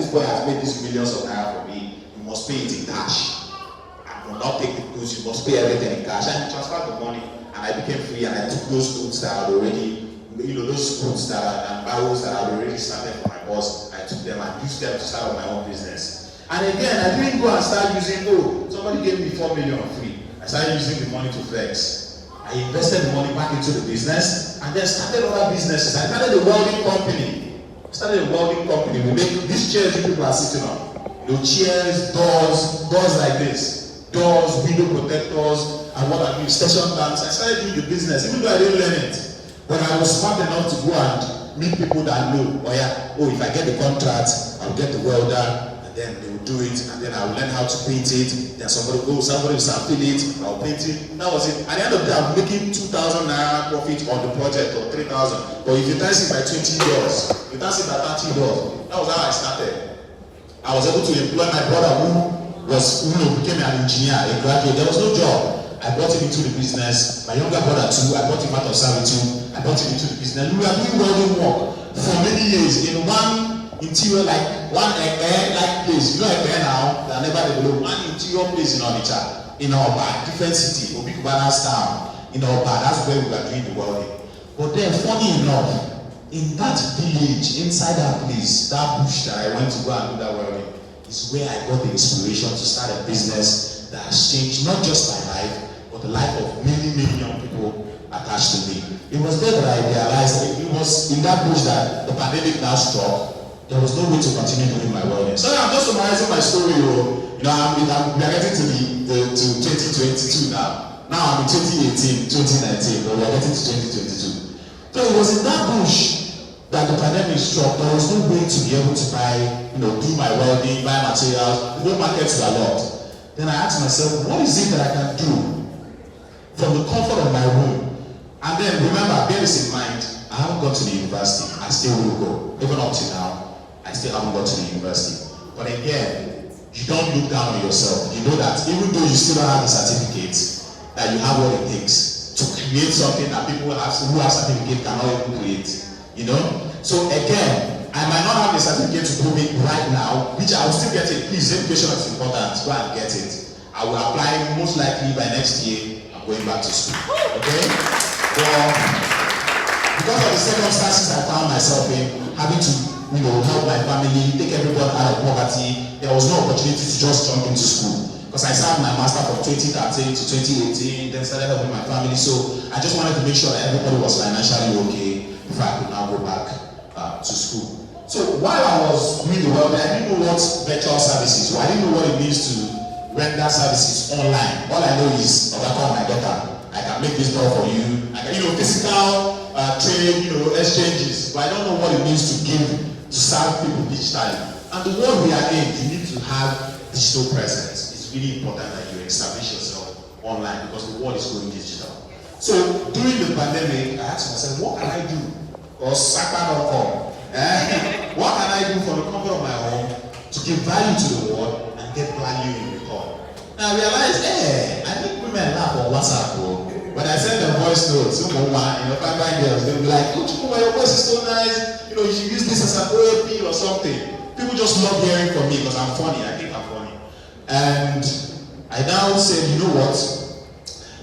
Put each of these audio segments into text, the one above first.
this boy has made these millions of naira for me, you must pay it in cash. I will not take the goods, you must pay everything in cash. And he transferred the money, and I became free, and I took those goods that I had already, those goods that and barrels that I had already started for my boss, I took them and used them to start my own business. And again, I didn't go and start using, somebody gave me 4 million free. I started using the money to flex. I invested the money back into the business, and then started other businesses. I started a welding company. We make these chairs you people are sitting on. Chairs, doors like this. Doors, window protectors, and what I mean, station lamps. I started doing the business, even though I didn't learn it. But I was smart enough to go and meet people that know, if I get the contract, I'll get the welder, and then they will do it, and then I will learn how to paint it. Then somebody will fill it, I'll paint it. That was it. At the end of the day, I'm making 2,000 naira profit on the project, or 3,000. But if you times it by 20 dollars, you times it by 30 dollars. That was how I started. I was able to employ my brother who became an engineer, a graduate. There was no job. I brought him into the business. My younger brother too, I brought him out of servitude. I brought him into the business. We were doing welding work for many years in one interior, like one like place. Now, they never developed one interior place in Onitsha, in Oba, different city, Obi Kubana's town, in Oba. That's where we were doing the welding. But then, funny enough, in that village, inside that place, that bush that I went to go and do that welding, is where I got the inspiration to start a business that has changed not just my life, but the life of many, many young people attached to me. It was there that I realized that it was in that bush that the pandemic now struck. There was no way to continue doing my welding. So I'm just summarizing my story. We are getting to 2022 now. Now I'm in 2018, 2019, but we are getting to 2022. So it was in that bush that the pandemic struck. There was no way to be able to buy, do my welding, buy materials. No markets were locked. Then I asked myself, what is it that I can do from the comfort of my room? And then remember, bear this in mind, I haven't gone to the university. I still will go. Even up to now, I still haven't gone to the university. But again, you don't look down on yourself. You know that even though you still don't have the certificate, that you have what it takes to create something that people who have certificate cannot even create. So again, I might not have the certificate to prove it right now, which I will still get it. Please, education is important. Go and get it. I will apply most likely by next year. I'm going back to school. Okay? But because of the circumstances I found myself in, having to help my family, take everybody out of poverty, there was no opportunity to just jump into school. Because I started my master from 2013 to 2018, then started helping my family. So I just wanted to make sure that everybody was financially okay before I could now go back to school. So while I was doing the welding, I didn't know what virtual services were. I didn't know what it means to render services online. All I know is, call my daughter. I can make this door for you. I can, physical trade, exchanges. But I don't know what it means to serve people digitally. And the world we are in, you need to have digital presence. It's really important that you establish yourself online because the world is going digital. So during the pandemic, I asked myself, what can I do? Or Saka.com. What can I do from the comfort of my home to give value to the world and get value in return? Now I realized, I think women laugh on WhatsApp, bro. When I send them voice notes, five girls, they'll be like, Chukwuma, your voice is so nice. You should use this as an OAP or something. People just love hearing from me because I'm funny. I think I'm funny. And I now said, you know what?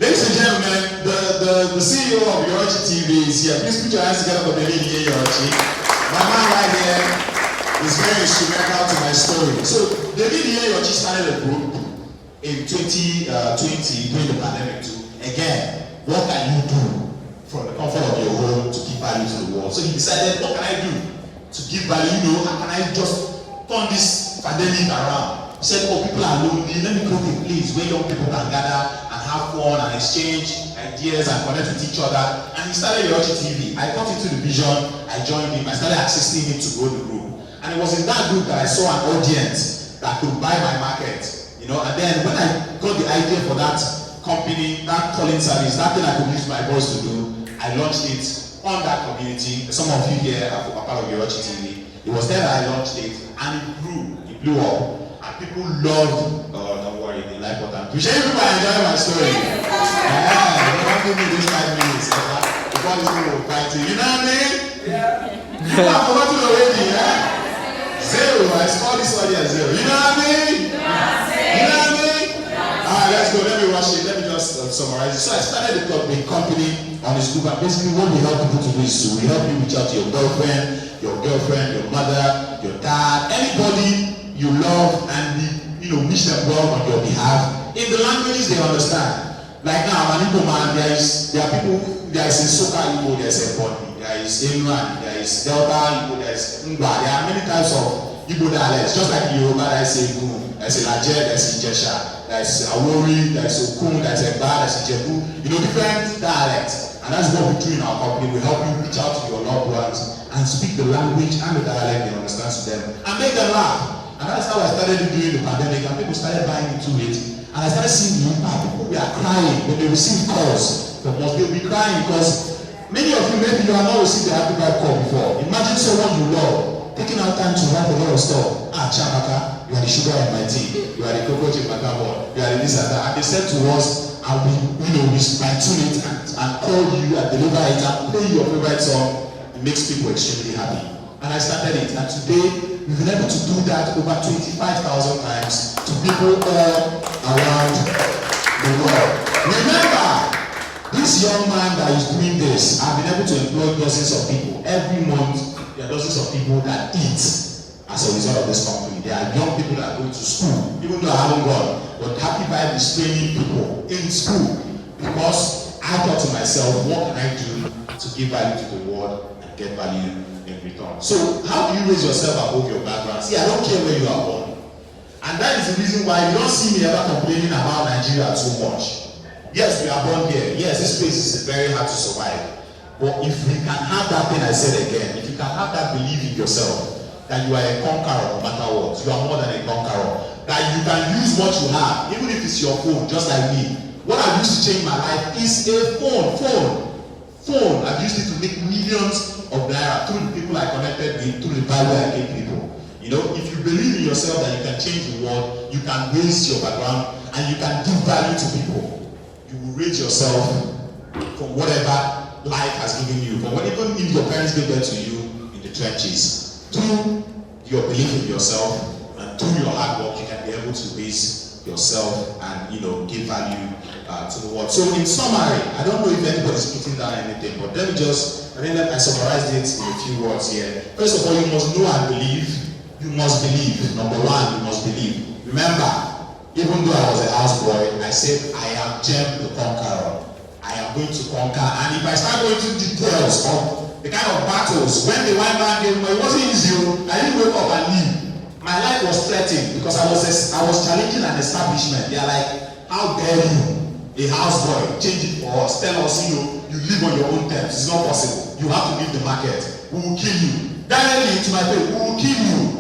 Ladies and gentlemen, the CEO of Yoruchi TV is here. Please put your hands together for the lady Yoruchi. My man right here is very instrumental to my story. So the lady Yoruchi started a group in 2020 during the pandemic too. Again, what can you do from the comfort of your home to give value to the world? So he decided, what can I do to give value? How can I just turn this pandemic around? He said, people are lonely. Let me create a place where young people can gather and have fun and exchange ideas and connect with each other. And he started Yoruchi TV. I got into the vision. I joined him. I started assisting him to grow the group. And it was in that group that I saw an audience that could buy my market. And then when I got the idea for that company, that calling service, that thing I could use my voice to do, I launched it on that community. Some of you here are part of Yoruchi TV. It was there that I launched it, and it grew, it blew up, and people loved. Don't worry, they like what I'm doing. Everybody enjoy my story. Don't give me this 5 minutes. Before this people will fight you. You know what I mean? Yeah. People have forgotten already. Zero. I scored this one here, zero. You know what I mean? You know what I mean? Alright, let's go. Let me rush it. Let me just summarize it. So I started the company on this group, and basically what we help people to do is to we help you reach out to your girlfriend, your mother, your dad, anybody you love, and wish them well on your behalf in the languages they understand. Like now, I'm an Igbo man. There are people. There is a Soka Igbo, there is a Boni, there is Enuan, there is Delta Igbo, there is Ngba. There are many types of Igbo dialects. Just like Yoruba, there is a Gun, there is a Laje, there is a Ijesha, there is Awori, there is Okun, there is a Ba, there is a Jebu. Different dialects. And that's what we do in our company. We help you reach out to your loved ones and speak the language and the dialect they understand to them and make them laugh. And that's how I started during the pandemic, and people started buying into it. And I started seeing the impact. People were crying when they received calls. They'll be crying because many of you, maybe you have not received the happy vibe call before. Imagine someone you love taking out time to write a lot of stuff. Chamaka, you are the sugar in my tea. You are the cocoa in my cupboard. You are the this and that. And they said to us, and we fine-tune it and call you and deliver it and play your favorite song. It makes people extremely happy. And I started it, and today we've been able to do that over 25,000 times to people all around the world. Remember, this young man that is doing this, I've been able to employ dozens of people. Every month, there are dozens of people that eat as a result of this company. There are young people that are going to school, even though I haven't gone. But Happy Vibe is training people in school because I thought to myself, what can I do to give value to the world and get value in return? So how do you raise yourself above your background? See, I don't care where you are born. And that is the reason why you don't see me ever complaining about Nigeria too much. Yes, we are born here. Yes, this place is very hard to survive. But if we can have that thing I said again, if you can have that belief in yourself, that you are a conqueror no matter what, you are more than a conqueror, that you can use what you have, even if it's your phone, just like me. What I've used to change my life is a phone. I've used it to make millions of naira through the people I connected with, through the Bible I gave people. If you believe in yourself that you can change the world, you can raise your background, and you can give value to people. You will raise yourself from whatever life has given you, from even if your parents gave that to you in the trenches. Through your belief in yourself and through your hard work, you can be able to raise yourself and give value to the world. So in summary, I don't know if anybody's putting down anything, but let me just, I summarized it in a few words here. First of all, you must know and believe. You must believe. Number one, you must believe. Remember, even though I was a houseboy, I said I am Jem the Conqueror. I am going to conquer. And if I start going into details of the kind of battles, when the white man came, it wasn't easy. I didn't wake up and leave. My life was threatened because I was challenging an establishment. They are like, how dare you, a houseboy, change it for us, tell us, you live on your own terms. It's not possible. You have to leave the market. We will kill you. Directly to my face, we will kill you.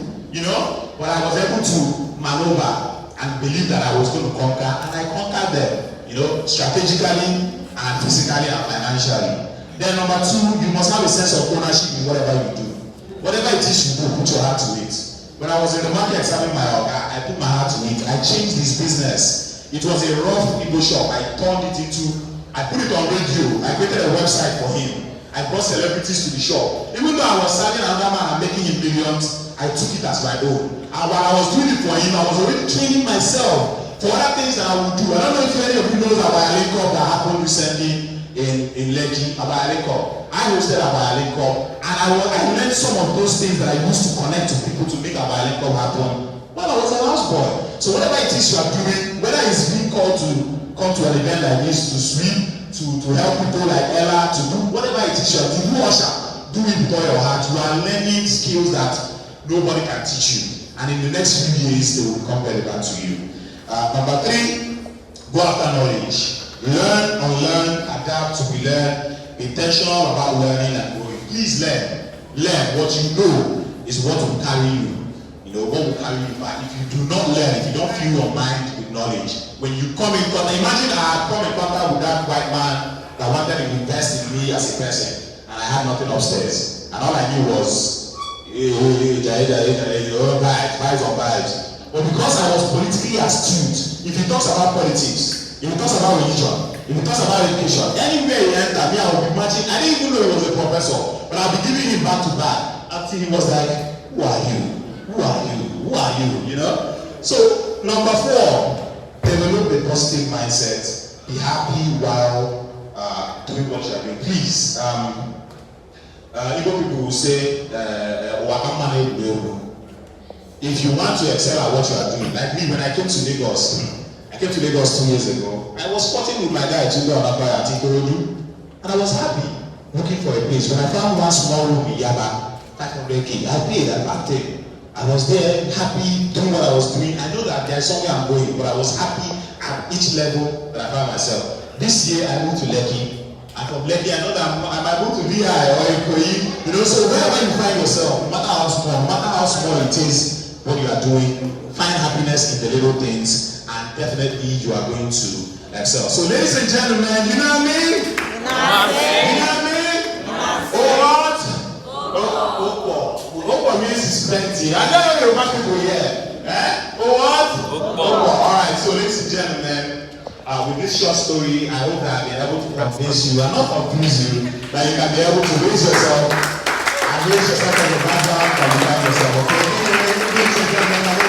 But I was able to maneuver and believe that I was going to conquer, and I conquered them, strategically and physically and financially. Then number two, you must have a sense of ownership in whatever you do. Whatever it is you do, put your heart to it. When I was in the market serving my organ, I put my heart to it. I changed this business. It was a rough Igbo shop. I put it on radio. I created a website for him. I brought celebrities to the shop. Even though I was serving another man and making him millions, I took it as my own. And while I was doing it for him, I was already training myself for other things that I would do. I don't know if any of you know about a link up that happened recently in Lekki, about a link up. I hosted about a link up, and I learned some of those things that I used to connect to people to make about a link up happen while I was a houseboy. So whatever it is you are doing, whether it's being called to come to an event like this, to sweep, to help people like Ella, to do whatever it is you are doing, do it with all your heart. You are learning skills that nobody can teach you, and in the next few years they will become relevant to you. Number three, go after knowledge. Learn, unlearn, adapt to be learned. Be intentional about learning and growing. Please learn. What you know is what will carry you. What will carry you back. If you do not learn, if you don't fill your mind with knowledge, when you come in contact, imagine I had come in contact with that white man that wanted to invest in me as a person, and I had nothing upstairs, and all I knew was vibes on vibes. But because I was politically astute, if he talks about politics, if he talks about religion, if he talks about education, anywhere he entered, me, I would be matching. I didn't even know he was a professor, but I'll be giving him back to back until he was like, who are you? Who are you? Who are you? You know? So, number 4, develop a positive mindset. Be happy while doing what you are doing. Please, Igbo people will say, if you want to excel at what you are doing, like me, when I came to Lagos, 2 years ago. I was sporting with my guy Chukwuma at Ikorodu, and I was happy looking for a place. When I found one small room in Yaba, 500k, I paid at back then. I was there, happy doing what I was doing. I know that there's somewhere I'm going, but I was happy at each level that I found myself. This year I moved to Lekki, and from Lekki I know that I might move to VI or Ikoyi. You know, so wherever you find yourself, no matter how small it is, what you are doing, find happiness in the little things. And definitely you are going to excel. So ladies and gentlemen, you know what I mean? You know what I mean? Oh what? Oh means is plenty. I know you're back people here. Oh what? Alright, so ladies and gentlemen, with this short story, I hope that I've been able to convince you and not confuse you, that you can be able to raise yourself and raise yourself from the background and find yourself. Okay? Ladies and gentlemen,